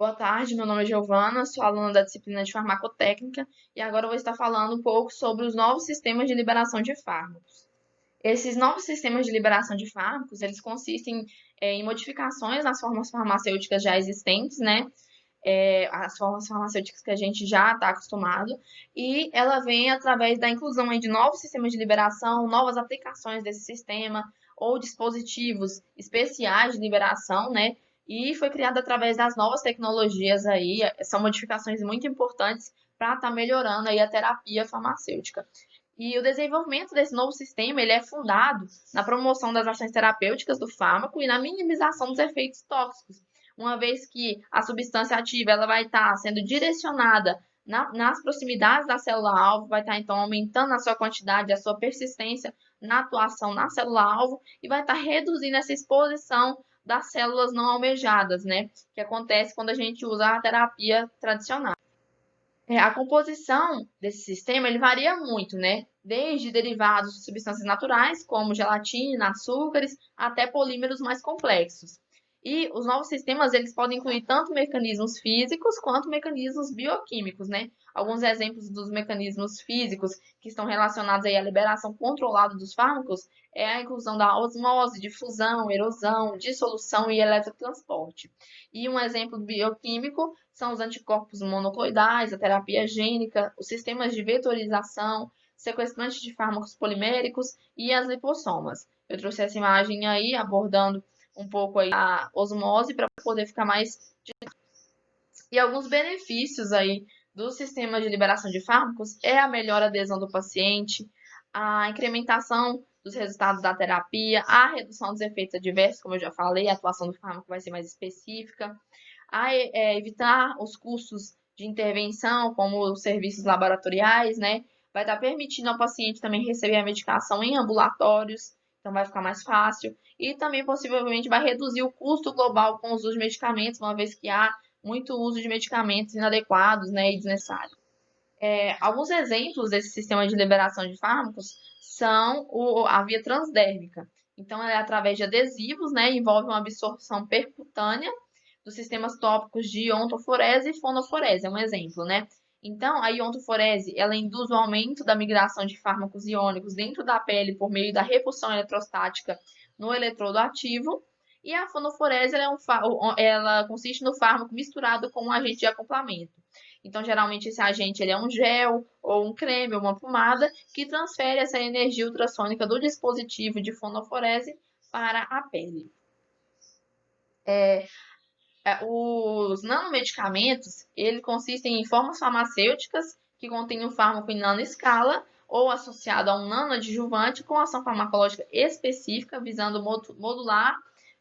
Boa tarde, meu nome é Giovana, sou aluna da disciplina de farmacotécnica e agora eu vou estar falando um pouco sobre os novos sistemas de liberação de fármacos. Esses novos sistemas de liberação de fármacos, eles consistem em modificações nas formas farmacêuticas já existentes, né? As formas farmacêuticas que a gente já está acostumado, e ela vem através da inclusão aí de novos sistemas de liberação, novas aplicações desse sistema, ou dispositivos especiais de liberação, né? E foi criada através das novas tecnologias aí, são modificações muito importantes para estar melhorando aí a terapia farmacêutica. E o desenvolvimento desse novo sistema, ele é fundado na promoção das ações terapêuticas do fármaco e na minimização dos efeitos tóxicos, uma vez que a substância ativa ela vai estar sendo direcionada nas proximidades da célula-alvo, vai estar então aumentando a sua quantidade, a sua persistência na atuação na célula-alvo e vai estar reduzindo essa exposição das células não almejadas, né? Que acontece quando a gente usa a terapia tradicional. A composição desse sistema ele varia muito, né? Desde derivados de substâncias naturais, como gelatina, açúcares, até polímeros mais complexos. E os novos sistemas eles podem incluir tanto mecanismos físicos quanto mecanismos bioquímicos, né? Alguns exemplos dos mecanismos físicos que estão relacionados aí à liberação controlada dos fármacos é a inclusão da osmose, difusão, erosão, dissolução e eletrotransporte. E um exemplo bioquímico são os anticorpos monocloidais, a terapia gênica, os sistemas de vetorização, sequestrantes de fármacos poliméricos e as lipossomas. Eu trouxe essa imagem aí abordando um pouco aí a osmose para poder ficar mais. E alguns benefícios aí do sistema de liberação de fármacos é a melhor adesão do paciente, a incrementação dos resultados da terapia, a redução dos efeitos adversos, como eu já falei, a atuação do fármaco vai ser mais específica, a evitar os custos de intervenção, como os serviços laboratoriais, né? Vai estar permitindo ao paciente também receber a medicação em ambulatórios, então vai ficar mais fácil. E também possivelmente vai reduzir o custo global com os usos de medicamentos, uma vez que há muito uso de medicamentos inadequados, né, e desnecessários. Alguns exemplos desse sistema de liberação de fármacos são a via transdérmica. Então, ela é através de adesivos, né, envolve uma absorção percutânea dos sistemas tópicos de iontoforese e fonoforese, é um exemplo, né? Então, a iontoforese, ela induz o aumento da migração de fármacos iônicos dentro da pele por meio da repulsão eletrostática no eletrodo ativo, e a fonoforese, ela consiste no fármaco misturado com um agente de acoplamento. Então, geralmente, esse agente ele é um gel, ou um creme, ou uma pomada, que transfere essa energia ultrassônica do dispositivo de fonoforese para a pele. Os nanomedicamentos, eles consistem em formas farmacêuticas que contêm um fármaco em nanoescala ou associado a um nanoadjuvante com ação farmacológica específica visando modular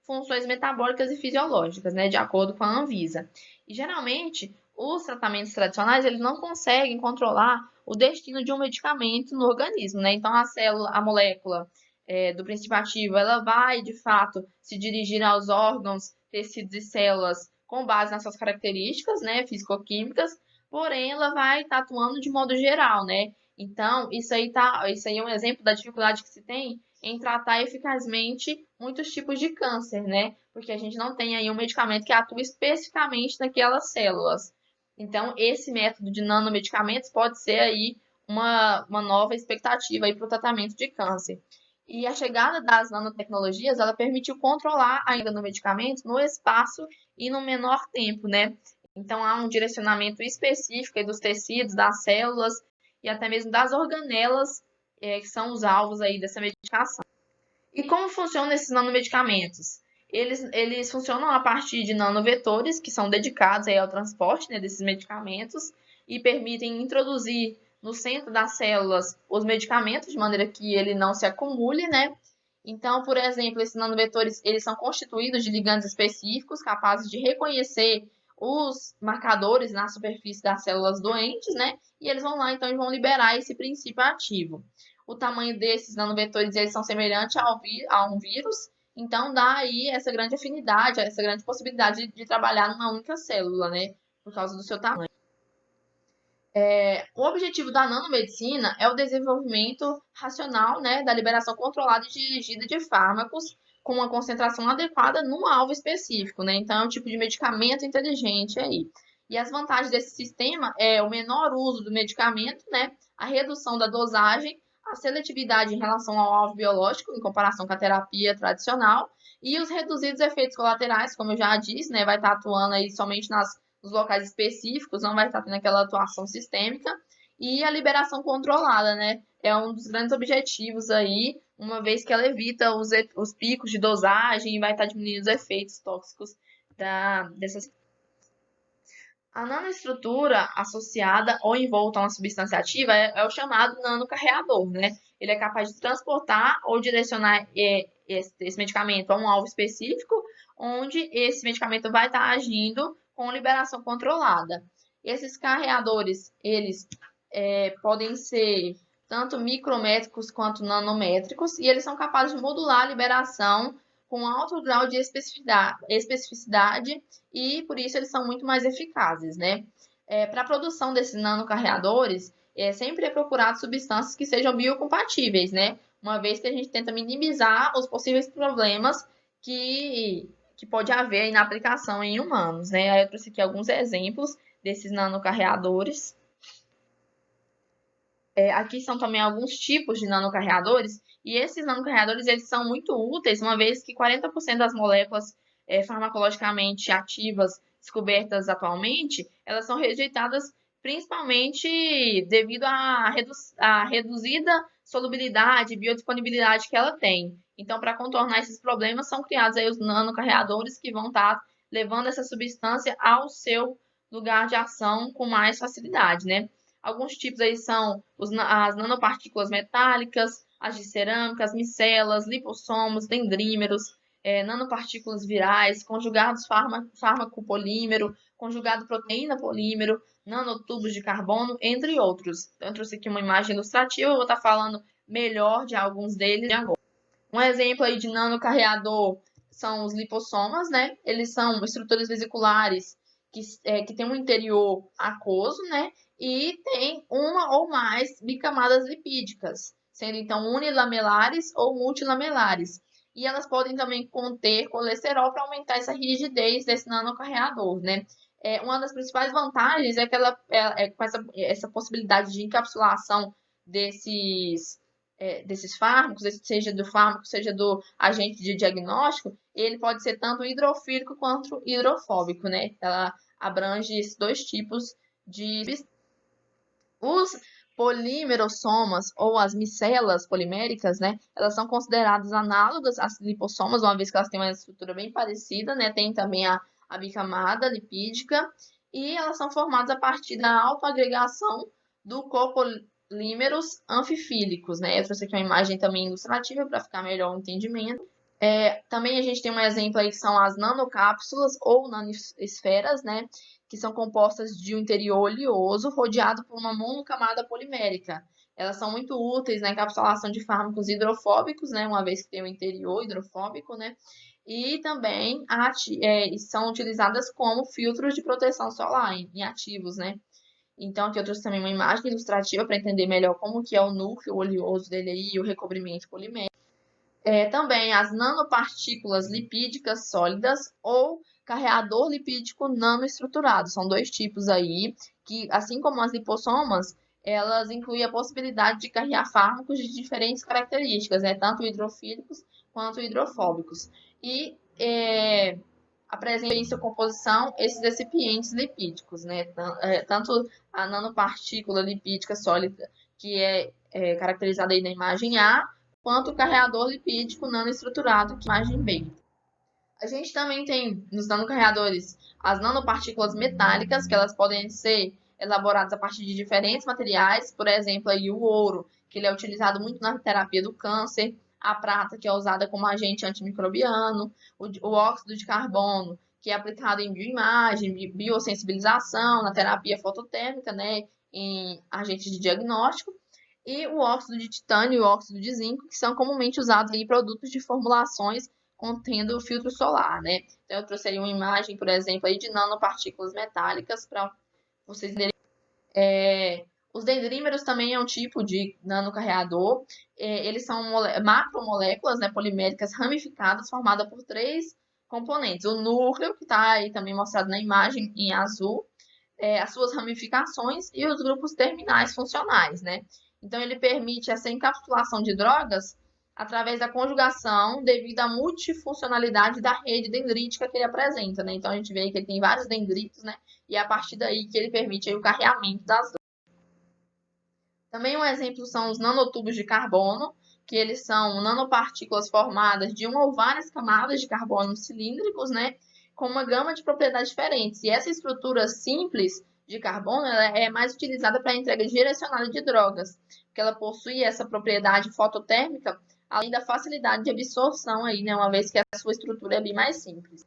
funções metabólicas e fisiológicas, né, de acordo com a Anvisa. E geralmente, os tratamentos tradicionais, eles não conseguem controlar o destino de um medicamento no organismo, né? Então, a molécula do princípio ativo, ela vai, de fato, se dirigir aos órgãos, tecidos e células com base nas suas características, né, físico-químicas, porém ela vai estar atuando de modo geral, né? Então, isso aí é um exemplo da dificuldade que se tem em tratar eficazmente muitos tipos de câncer, né? Porque a gente não tem aí um medicamento que atua especificamente naquelas células. Então, esse método de nanomedicamentos pode ser aí uma nova expectativa para o tratamento de câncer. E a chegada das nanotecnologias, ela permitiu controlar ainda no medicamento, no espaço e no menor tempo, né? Então, há um direcionamento específico dos tecidos, das células e até mesmo das organelas, que são os alvos aí dessa medicação. E como funcionam esses nanomedicamentos? Eles funcionam a partir de nanovetores, que são dedicados aí ao transporte, né, desses medicamentos, e permitem introduzir no centro das células os medicamentos, de maneira que ele não se acumule, né? Então, por exemplo, esses nanovetores, eles são constituídos de ligandes específicos, capazes de reconhecer os marcadores na superfície das células doentes, né? E eles vão lá, então, e vão liberar esse princípio ativo. O tamanho desses nanovetores, eles são semelhantes a um vírus, então dá aí essa grande afinidade, essa grande possibilidade de trabalhar numa única célula, né? Por causa do seu tamanho. O objetivo da nanomedicina é o desenvolvimento racional, né, da liberação controlada e dirigida de fármacos com uma concentração adequada no alvo específico, né? Então, é um tipo de medicamento inteligente aí. E as vantagens desse sistema é o menor uso do medicamento, né? A redução da dosagem, a seletividade em relação ao alvo biológico, em comparação com a terapia tradicional, e os reduzidos efeitos colaterais, como eu já disse, né? Vai estar atuando aí somente nos locais específicos, não vai estar tendo aquela atuação sistêmica, e a liberação controlada, né? É um dos grandes objetivos aí, uma vez que ela evita os picos de dosagem e vai estar diminuindo os efeitos tóxicos dessas. A nanoestrutura associada ou envolta a uma substância ativa é o chamado nanocarreador, né? Ele é capaz de transportar ou direcionar esse medicamento a um alvo específico, onde esse medicamento vai estar agindo com liberação controlada. Esses carreadores, eles podem ser tanto micrométricos quanto nanométricos, e eles são capazes de modular a liberação com alto grau de especificidade e por isso eles são muito mais eficazes, né? Para a produção desses nanocarreadores, sempre é procurado substâncias que sejam biocompatíveis, né? Uma vez que a gente tenta minimizar os possíveis problemas que pode haver aí na aplicação em humanos, né? Aí eu trouxe aqui alguns exemplos desses nanocarreadores. Aqui são também alguns tipos de nanocarreadores, e esses nanocarreadores eles são muito úteis, uma vez que 40% das moléculas farmacologicamente ativas descobertas atualmente, elas são rejeitadas principalmente devido à reduzida solubilidade e biodisponibilidade que ela tem. Então, para contornar esses problemas, são criados aí os nanocarreadores que vão estar levando essa substância ao seu lugar de ação com mais facilidade, né? Alguns tipos aí são as nanopartículas metálicas, as de cerâmica, as micelas, lipossomos, dendrímeros, nanopartículas virais, conjugados fármaco polímero, conjugado proteína polímero, nanotubos de carbono, entre outros. Então, eu trouxe aqui uma imagem ilustrativa, eu vou estar falando melhor de alguns deles agora. Um exemplo aí de nanocarreador são os lipossomas, né? Eles são estruturas vesiculares que têm um interior aquoso, né? E tem uma ou mais bicamadas lipídicas, sendo então unilamelares ou multilamelares. E elas podem também conter colesterol para aumentar essa rigidez desse nanocarreador, né? Uma das principais vantagens é que ela com essa possibilidade de encapsulação desses fármacos, seja do fármaco, seja do agente de diagnóstico, ele pode ser tanto hidrofílico quanto hidrofóbico, né? Ela abrange esses dois tipos de. Os polimerossomas ou as micelas poliméricas, né? Elas são consideradas análogas às lipossomas, uma vez que elas têm uma estrutura bem parecida, né? Tem também a bicamada lipídica e elas são formadas a partir da autoagregação do copolímeros anfifílicos, né? Eu trouxe aqui uma imagem também ilustrativa para ficar melhor o entendimento. Também a gente tem um exemplo aí que são as nanocápsulas ou nanosferas, né? Que são compostas de um interior oleoso rodeado por uma monocamada polimérica. Elas são muito úteis na encapsulação de fármacos hidrofóbicos, né? Uma vez que tem o interior hidrofóbico, né? E também são utilizadas como filtros de proteção solar em ativos, né? Então, aqui eu trouxe também uma imagem ilustrativa para entender melhor como que é o núcleo oleoso dele aí e o recobrimento polimérico. Também as nanopartículas lipídicas sólidas ou carreador lipídico nanoestruturado. São dois tipos aí, que assim como as lipossomas, elas incluem a possibilidade de carrear fármacos de diferentes características, né? Tanto hidrofílicos quanto hidrofóbicos. E apresentam em sua composição esses recipientes lipídicos, né? Tanto a nanopartícula lipídica sólida, que é caracterizada aí na imagem A, quanto o carreador lipídico nanoestruturado, que é a imagem B. A gente também tem nos nanocarreadores as nanopartículas metálicas, que elas podem ser elaboradas a partir de diferentes materiais, por exemplo, aí o ouro, que ele é utilizado muito na terapia do câncer, a prata, que é usada como agente antimicrobiano, o óxido de carbono, que é aplicado em bioimagem, biosensibilização, na terapia fototérmica, né, em agentes de diagnóstico, e o óxido de titânio e o óxido de zinco, que são comumente usados em produtos de formulações contendo filtro solar, né? Então, eu trouxe aí uma imagem, por exemplo, aí de nanopartículas metálicas para vocês entenderem. Os dendrímeros também é um tipo de nanocarreador. Eles são macromoléculas, né, poliméricas ramificadas, formadas por três componentes. O núcleo, que está aí também mostrado na imagem em azul, as suas ramificações e os grupos terminais funcionais, né? Então, ele permite essa encapsulação de drogas através da conjugação devido à multifuncionalidade da rede dendrítica que ele apresenta, né? Então, a gente vê que ele tem vários dendritos, né? E é a partir daí que ele permite aí o carreamento das drogas. Também um exemplo são os nanotubos de carbono, que eles são nanopartículas formadas de uma ou várias camadas de carbono cilíndricos, né, com uma gama de propriedades diferentes. E essa estrutura simples de carbono ela é mais utilizada para a entrega direcionada de drogas, porque ela possui essa propriedade fototérmica, além da facilidade de absorção aí, né, uma vez que a sua estrutura é bem mais simples.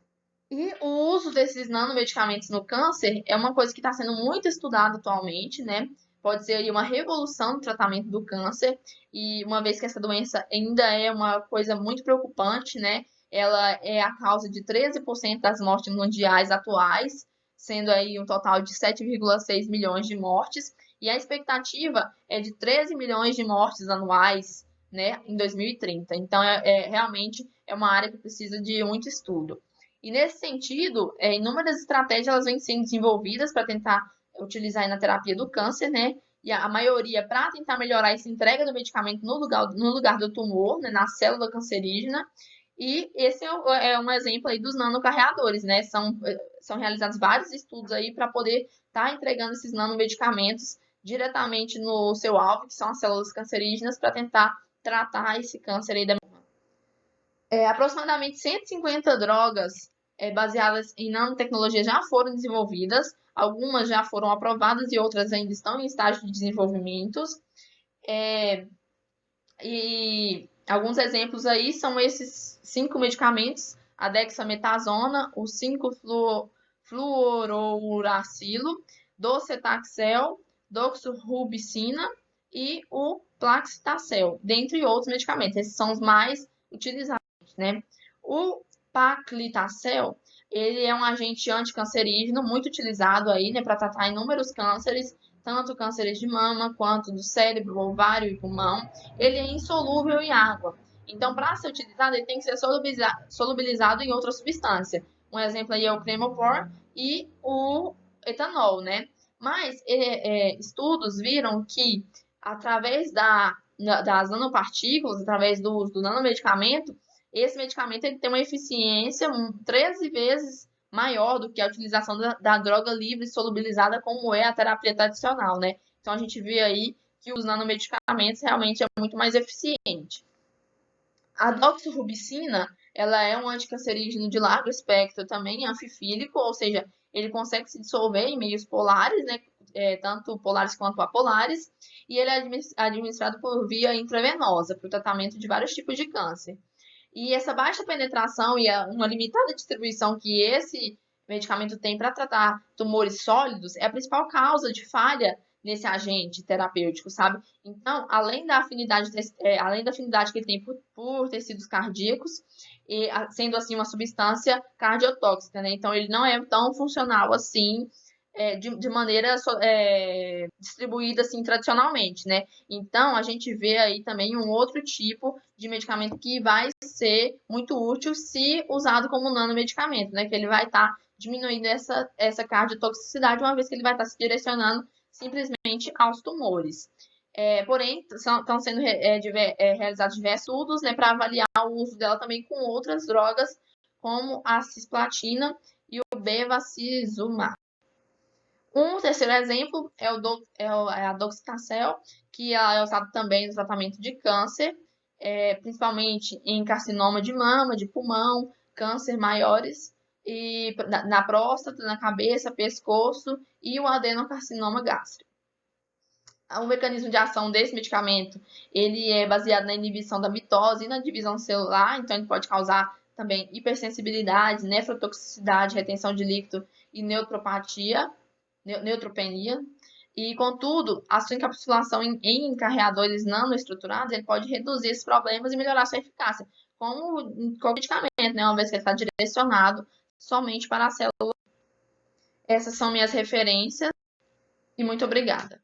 E o uso desses nanomedicamentos no câncer é uma coisa que está sendo muito estudada atualmente, né? Pode ser aí uma revolução no tratamento do câncer, e uma vez que essa doença ainda é uma coisa muito preocupante, né? Ela é a causa de 13% das mortes mundiais atuais, sendo aí um total de 7,6 milhões de mortes, e a expectativa é de 13 milhões de mortes anuais, né, em 2030. Então, realmente é uma área que precisa de muito estudo. E nesse sentido, inúmeras estratégias elas vêm sendo desenvolvidas para tentar utilizar na terapia do câncer, né? E a maioria para tentar melhorar essa entrega do medicamento no lugar do tumor, né? Na célula cancerígena. E esse é um exemplo aí dos nanocarreadores, né? São realizados vários estudos aí para poder estar entregando esses nanomedicamentos diretamente no seu alvo, que são as células cancerígenas, para tentar tratar esse câncer aí da aproximadamente 150 drogas baseadas em nanotecnologia já foram desenvolvidas, algumas já foram aprovadas e outras ainda estão em estágio de desenvolvimento. E alguns exemplos aí são esses 5 medicamentos: a dexametasona, o 5-fluorouracilo, docetaxel, doxorubicina e o plaxitacel, dentre outros medicamentos. Esses são os mais utilizados, né? O paclitacel, ele é um agente anticancerígeno muito utilizado aí, né, para tratar inúmeros cânceres, tanto cânceres de mama quanto do cérebro, ovário e pulmão. Ele é insolúvel em água. Então, para ser utilizado, ele tem que ser solubilizado em outra substância. Um exemplo aí é o Cremopor e o etanol, né? Mas estudos viram que através das nanopartículas, através do uso do nanomedicamento, esse medicamento ele tem uma eficiência 13 vezes maior do que a utilização da droga livre solubilizada, como é a terapia tradicional, né? Então, a gente vê aí que os nanomedicamentos realmente é muito mais eficiente. A doxorubicina, ela é um anticancerígeno de largo espectro também, anfifílico, ou seja, ele consegue se dissolver em meios polares, né, tanto polares quanto apolares, e ele é administrado por via intravenosa para o tratamento de vários tipos de câncer. E essa baixa penetração e uma limitada distribuição que esse medicamento tem para tratar tumores sólidos é a principal causa de falha nesse agente terapêutico, sabe? Então, além da afinidade que ele tem por tecidos cardíacos, e sendo assim uma substância cardiotóxica, né? Então, ele não é tão funcional assim de maneira distribuída assim tradicionalmente, né? Então, a gente vê aí também um outro tipo de medicamento que vai ser muito útil se usado como nanomedicamento, né? Que ele vai estar diminuindo essa cardiotoxicidade, uma vez que ele vai estar se direcionando simplesmente aos tumores. Porém, estão sendo realizados diversos estudos, né, para avaliar o uso dela também com outras drogas, como a cisplatina e o bevacizumab. Um terceiro exemplo é a docetaxel, que ela é usada também no tratamento de câncer, principalmente em carcinoma de mama, de pulmão, câncer maiores, e na próstata, na cabeça, pescoço e o adenocarcinoma gástrico. O mecanismo de ação desse medicamento, ele é baseado na inibição da mitose e na divisão celular, então ele pode causar também hipersensibilidade, nefrotoxicidade, retenção de líquido e neutropenia. E, contudo, a sua encapsulação em carreadores nanoestruturados, ele pode reduzir esses problemas e melhorar sua eficácia, como em qualquer medicamento, né, uma vez que ele está direcionado somente para a célula. Essas são minhas referências e muito obrigada.